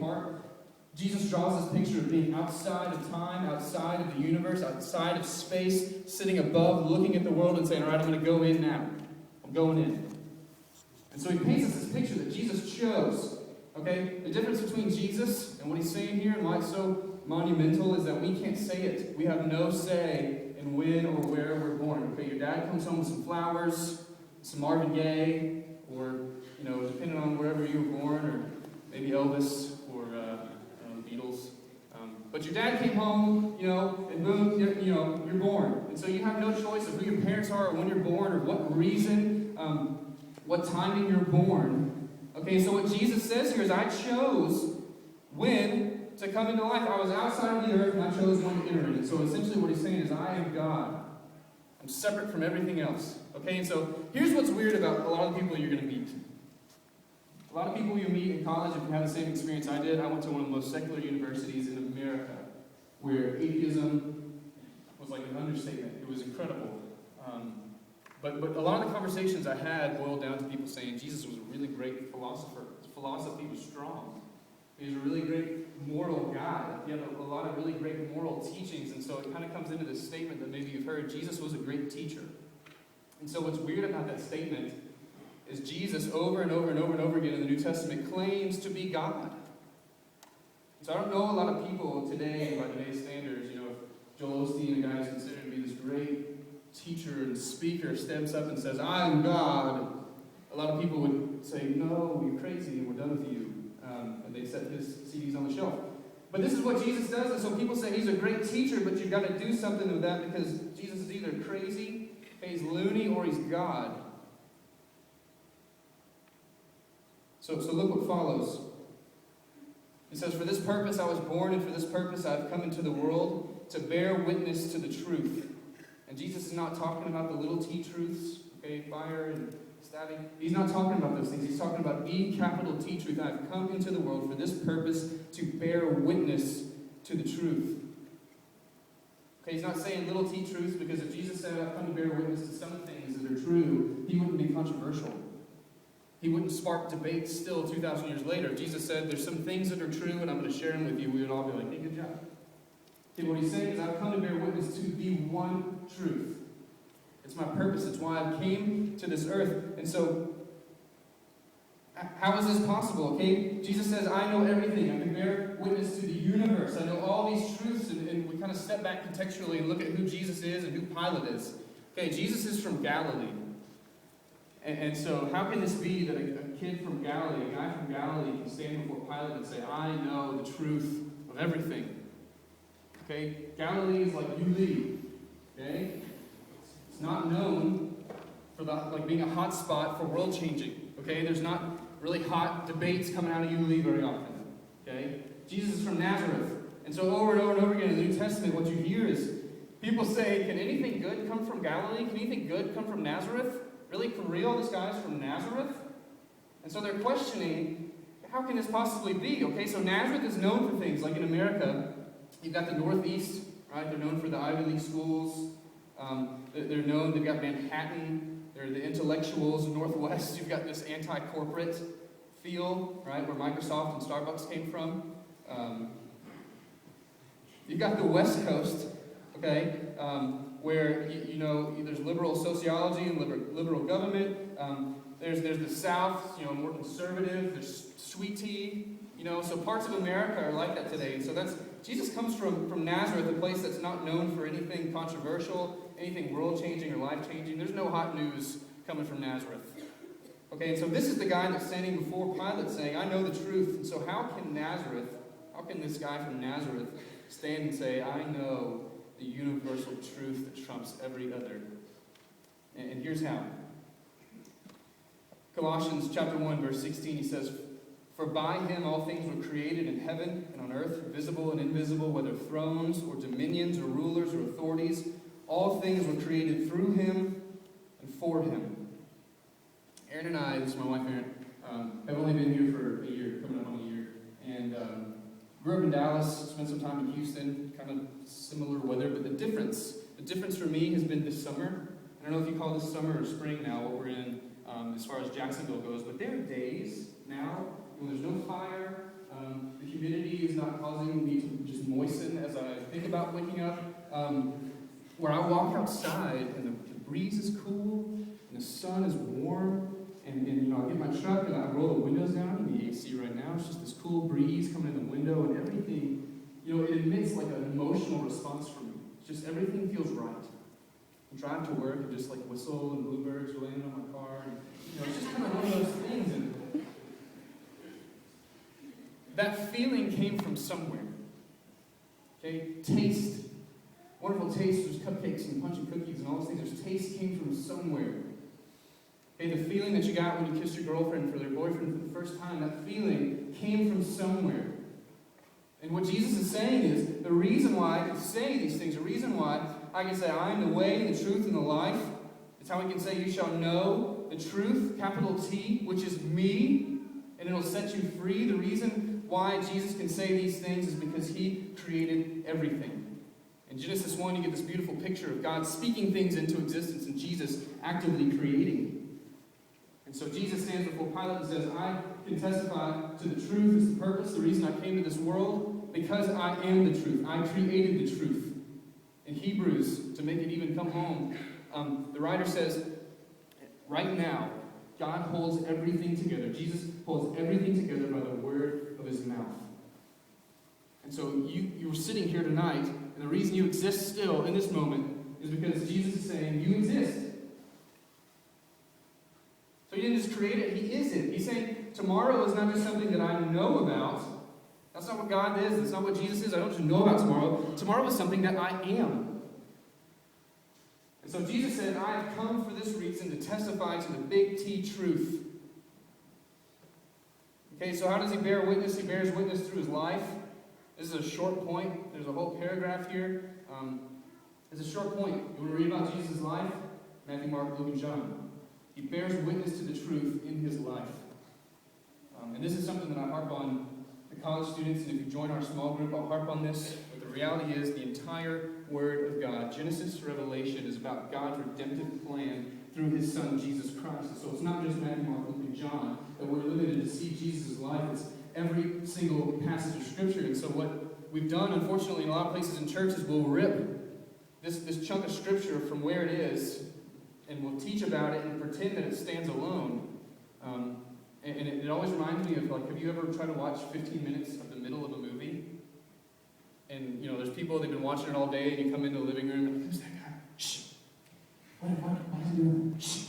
apart. Jesus draws this picture of being outside of time, outside of the universe, outside of space, sitting above, looking at the world and saying, all right, I'm going to go in now. I'm going in. And so he paints us this picture that Jesus chose. Okay? The difference between Jesus and what he's saying here and why it's so monumental is that we can't say it. We have no say in when or where we're born. Okay? Your dad comes home with some flowers, some Marvin Gaye, or, depending on wherever you were born, or maybe Elvis, or Beatles. But your dad came home, and boom, you're born. And so you have no choice of who your parents are, or when you're born, or what reason, what timing you're born. Okay, so what Jesus says here is, I chose when to come into life. I was outside of the earth, and I chose when to enter it. So essentially what he's saying is, I am God. I'm separate from everything else. Okay, and so here's what's weird about a lot of the people you're going to meet. A lot of people you meet in college, if you have the same experience I did, I went to one of the most secular universities in America, where atheism was like an understatement. It was incredible. But a lot of the conversations I had boiled down to people saying Jesus was a really great philosopher. His philosophy was strong. He was a really great moral guy. He had a lot of really great moral teachings, and so it kind of comes into this statement that maybe you've heard, Jesus was a great teacher. And so what's weird about that statement is Jesus over and over and over and over again in the New Testament claims to be God. So I don't know a lot of people today, by today's standards, if Joel Osteen, a guy who's considered to be this great teacher and speaker, steps up and says, I am God, a lot of people would say, no, you're crazy and we're done with you. And they set his CDs on the shelf. But this is what Jesus does, and so people say he's a great teacher, but you've got to do something with that because Jesus is either crazy, he's loony, or he's God. So look what follows. He says, for this purpose I was born, and for this purpose I have come into the world, to bear witness to the truth. And Jesus is not talking about the little t truths, okay, fire and stabbing. He's not talking about those things. He's talking about E capital T truth. I have come into the world for this purpose, to bear witness to the truth. Okay, he's not saying little t truths, because if Jesus said, I've come to bear witness to some things that are true, he wouldn't be controversial. He wouldn't spark debate still 2,000 years later. If Jesus said, there's some things that are true and I'm going to share them with you, we would all be like, hey, good job. Okay, what he's saying is, I've come to bear witness to the one truth. It's my purpose. It's why I came to this earth. And so, how is this possible? Okay, Jesus says, I know everything. I can bear witness to the universe. I know all these truths. And we kind of step back contextually and look at who Jesus is and who Pilate is. Okay, Jesus is from Galilee. And so how can this be that a kid from Galilee, a guy from Galilee, can stand before Pilate and say, I know the truth of everything? Okay, Galilee is like Yulee. Okay? It's not known for being a hot spot for world changing. Okay? There's not really hot debates coming out of Yulee very often. Okay? Jesus is from Nazareth. And so over and over and over again in the New Testament, what you hear is people say, can anything good come from Galilee? Can anything good come from Nazareth? Really, for real, this guy's from Nazareth? And so they're questioning, how can this possibly be? Okay, so Nazareth is known for things, like in America, you've got the Northeast, right? They're known for the Ivy League schools. They're known, they've got Manhattan, they're the intellectuals. Northwest, you've got this anti-corporate feel, right, where Microsoft and Starbucks came from. You've got the West Coast, okay, where, there's liberal sociology and liberal government. There's the South, more conservative. There's sweet tea, so parts of America are like that today. And so Jesus comes from Nazareth, a place that's not known for anything controversial, anything world-changing or life-changing. There's no hot news coming from Nazareth. Okay, and so this is the guy that's standing before Pilate saying, I know the truth. And so how can this guy from Nazareth stand and say, I know the universal truth that trumps every other? And here's how. Colossians chapter 1, verse 16, he says, for by him all things were created in heaven and on earth, visible and invisible, whether thrones or dominions or rulers or authorities. All things were created through him and for him. Erin and I, this is my wife Erin, have only been here for a year, coming up on a year. And grew up in Dallas, spent some time in Houston, kind of similar weather, but the difference for me has been this summer. I don't know if you call this summer or spring now, what we're in as far as Jacksonville goes, but there are days now when there's no fire, the not causing me to just moisten as I think about waking up, where I walk outside and the breeze is cool and the sun is warm, and I get my truck and I roll the windows down. I'm in the AC right now. It's just this cool breeze coming in the window, and everything, it emits like an emotional response from me. It's just everything feels right. I drive to work and just like whistle and bluebirds land on my car. And, it's just kind of one of those things. And that feeling came from somewhere. Okay, taste. Wonderful taste. There's cupcakes and punch and cookies and all those things. There's taste came from somewhere. Okay, the feeling that you got when you kissed your girlfriend for their boyfriend for the first time, that feeling came from somewhere. And what Jesus is saying is, the reason why I can say these things, the reason why I can say, I am the way, the truth, and the life, it's how we can say, you shall know the truth, capital T, which is me, and it'll set you free. The reason why Jesus can say these things is because he created everything. In Genesis 1, you get this beautiful picture of God speaking things into existence and Jesus actively creating. And so Jesus stands before Pilate and says, I can testify to the truth is the purpose, the reason I came to this world, because I am the truth. I created the truth. In Hebrews, to make it even come home, the writer says, right now, God holds everything together. Jesus holds everything together by the word of his mouth. And so you were sitting here tonight, and the reason you exist still in this moment is because Jesus is saying, you exist. So he didn't just create it, he is it. He's saying, tomorrow is not just something that I know about. That's not what God is. That's not what Jesus is. I don't just know about tomorrow. Tomorrow is something that I am. And so Jesus said, I have come for this reason to testify to the big T truth. Okay, so how does he bear witness? He bears witness through his life. This is a short point. There's a whole paragraph here. It's a short point. You want to read about Jesus' life? Matthew, Mark, Luke, and John. He bears witness to the truth in his life. And this is something that I harp on the college students, and if you join our small group, I'll harp on this. But the reality is the entire Word of God, Genesis to Revelation, is about God's redemptive plan through his Son, Jesus Christ. And so it's not just Matthew, Mark, Luke, and John that we're limited to see Jesus' life. It's every single passage of Scripture. And so what we've done, unfortunately, in a lot of places in churches, we'll rip this chunk of Scripture from where it is, and we'll teach about it and pretend that it stands alone. And it always reminds me of, like, have you ever tried to watch 15 minutes of the middle of a movie? And, there's people, they've been watching it all day, and you come into the living room, and who's that guy? Shh. What is he doing? Shh.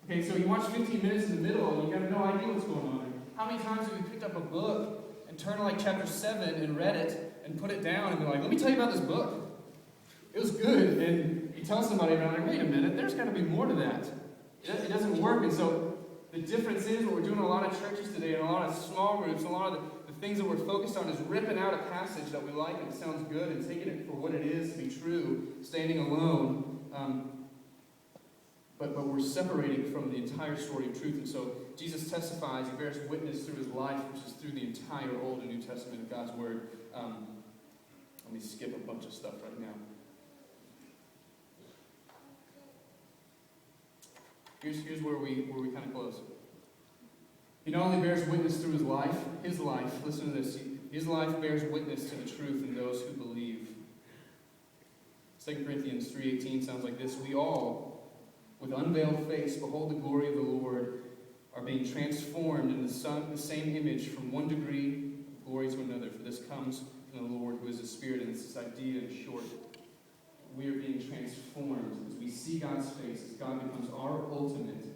Okay, so you watch 15 minutes in the middle, and you have no idea what's going on. How many times have you picked up a book and turned to, like, chapter 7 and read it and put it down and be like, let me tell you about this book. It was good. And you tell somebody about it, like, wait a minute, there's got to be more to that. It doesn't work. And so the difference is what we're doing in a lot of churches today, and a lot of small groups, a lot of the things that we're focused on is ripping out a passage that we like and it sounds good and taking it for what it is to be true, standing alone. But we're separating from the entire story of truth. And so Jesus testifies, he bears witness through his life, which is through the entire Old and New Testament of God's Word. Let me skip a bunch of stuff right now. Here's where we kind of close. He not only bears witness through his life, listen to this, his life bears witness to the truth in those who believe. 2 Corinthians 3:18 sounds like this. We all, with unveiled face, behold the glory of the Lord, are being transformed in the same image from one degree of glory to another. For this comes from the Lord who is the Spirit, and it's this idea in short. We are being transformed as we see God's face, as God becomes our ultimate.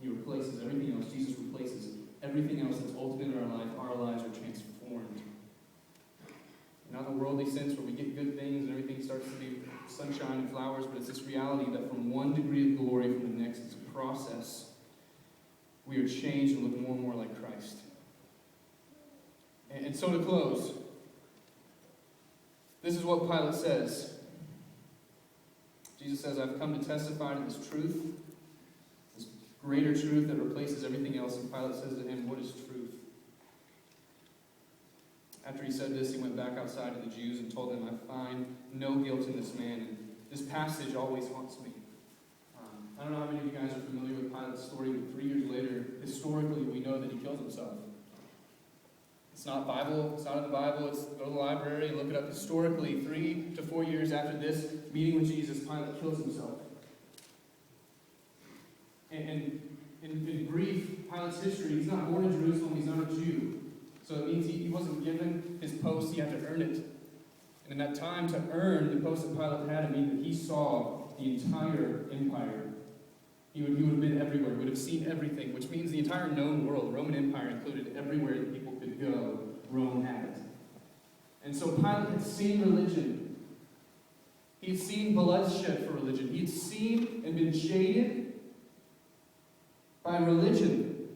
He replaces everything else. Jesus replaces everything else that's ultimate in our life. Our lives are transformed. Not in a worldly sense where we get good things and everything starts to be sunshine and flowers, but it's this reality that from one degree of glory from the next, it's a process. We are changed and look more and more like Christ. And so to close, this is what Pilate says. Jesus says, I've come to testify to this truth, this greater truth that replaces everything else. And Pilate says to him, what is truth? After he said this, he went back outside to the Jews and told them, I find no guilt in this man. And this passage always haunts me. I don't know how many of you guys are familiar with Pilate's story, but 3 years later, historically, we know that he kills himself. It's not Bible. It's not in the Bible. It's go to the library and look it up historically. 3 to 4 years after this meeting with Jesus, Pilate kills himself. And in brief, Pilate's history, he's not born in Jerusalem. He's not a Jew. So it means he wasn't given his post. He had to earn it. And in that time, to earn the post that Pilate had, it meant that he saw the entire empire. He would have been everywhere. He would have seen everything, which means the entire known world, the Roman Empire included, everywhere that people could go, Rome had it. And so Pilate had seen religion. He had seen bloodshed for religion. He had seen and been jaded by religion.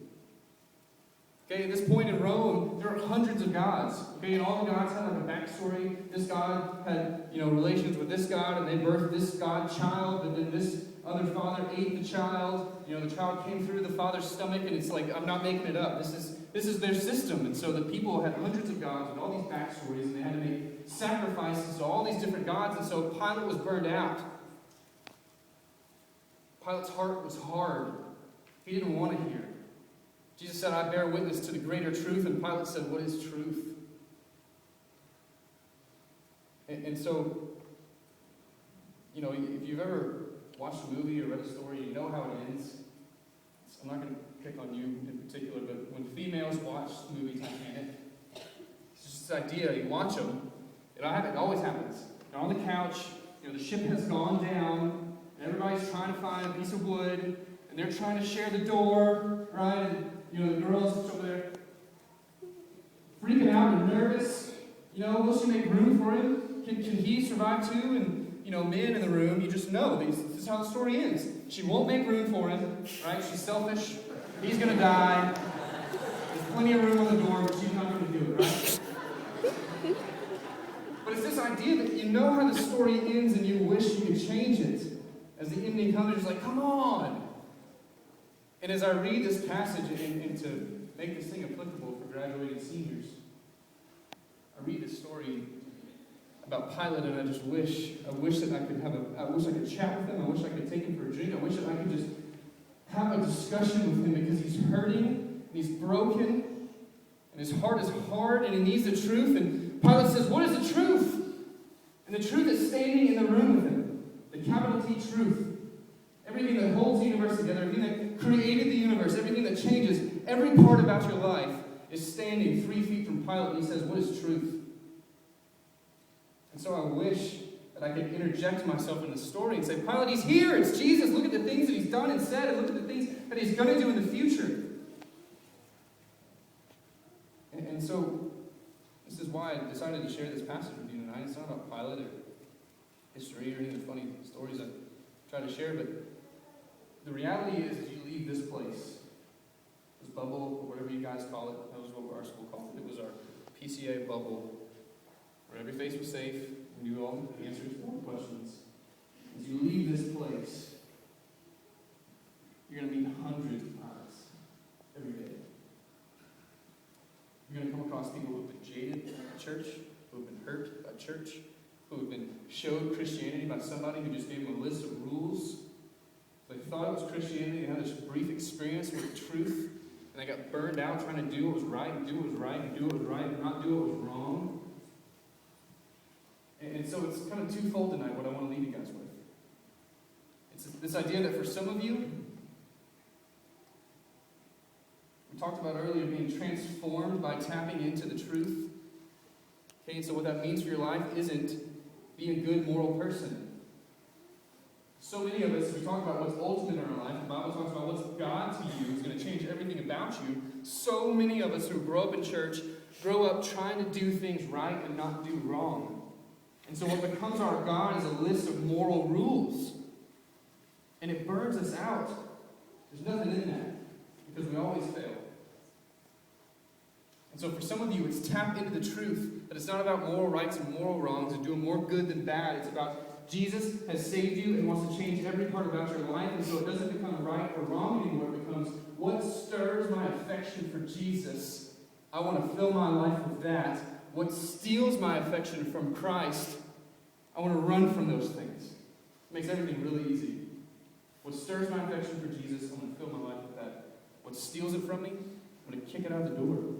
Okay, at this point in Rome, there are hundreds of gods. Okay, and all the gods had like a backstory. This god had, relations with this god, and they birthed this god child, and then this other father ate the child. The child came through the father's stomach, and it's like, I'm not making it up. This is their system. And so the people had hundreds of gods with all these backstories, and they had to make sacrifices to all these different gods, and so Pilate was burned out. Pilate's heart was hard. He didn't want to hear. Jesus said, I bear witness to the greater truth, and Pilate said, what is truth? And so, if you've ever watched a movie or read a story, you know how it ends. I'm not going to pick on you in particular, but when females watch the movie Titanic, it's just this idea, you watch them, it always happens. They're on the couch, the ship has gone down, and everybody's trying to find a piece of wood, and they're trying to share the door, right? And, the girl's just over there freaking out and nervous. Will she make room for him? Can he survive too? And, men in the room, you just know, this is how the story ends. She won't make room for him, right? She's selfish. He's going to die. There's plenty of room on the door, but she's not going to do it, right? But it's this idea that you know how the story ends and you wish you could change it. As the ending comes, you're just like, come on! And as I read this passage, and to make this thing applicable for graduating seniors, I read this story about Pilate, and I wish that I could chat with him. I wish I could take him for a drink. I wish that I could just have a discussion with him, because he's hurting, and he's broken, and his heart is hard, and he needs the truth. And Pilate says, what is the truth? And the truth is standing in the room with him. The capital T truth. Everything that holds the universe together, everything that created the universe, everything that changes every part about your life is standing 3 feet from Pilate, and he says, what is truth? And so I wish that I could interject myself in the story and say, Pilate, he's here, it's Jesus, look at the things that he's done and said, and look at the things that he's going to do in the future. And so, this is why I decided to share this passage with you tonight. It's not about Pilate or history or any of the funny stories I try to share, but the reality is you leave this place, this bubble, or whatever you guys call it. That was what our school called it. It was our PCA bubble, where every face was safe, and you all answered all the questions. As you leave this place, you're going to meet hundreds of times every day. You're going to come across people who have been jaded by church, who have been hurt by church, who have been showed Christianity by somebody who just gave them a list of rules. They thought it was Christianity, they had this brief experience with truth, and they got burned out trying to do what was right, and do what was right, and do what was right, and not do what was wrong. And so it's kind of twofold tonight, what I want to leave you guys with. It's this idea that for some of you, we talked about earlier being transformed by tapping into the truth. Okay, so what that means for your life isn't being a good moral person. So many of us, we talk about what's ultimate in our life. The Bible talks about what's God to you is going to change everything about you. So many of us who grow up in church grow up trying to do things right and not do wrong. And so what becomes our God is a list of moral rules. And it burns us out. There's nothing in that, because we always fail. And so for some of you, it's tap into the truth that it's not about moral rights and moral wrongs and doing more good than bad. It's about Jesus has saved you and wants to change every part about your life. And so it doesn't become right or wrong anymore. It becomes, what stirs my affection for Jesus? I want to fill my life with that. What steals my affection from Christ? I want to run from those things. It makes everything really easy. What stirs my affection for Jesus? I want to fill my life with that. What steals it from me? I'm going to kick it out the door.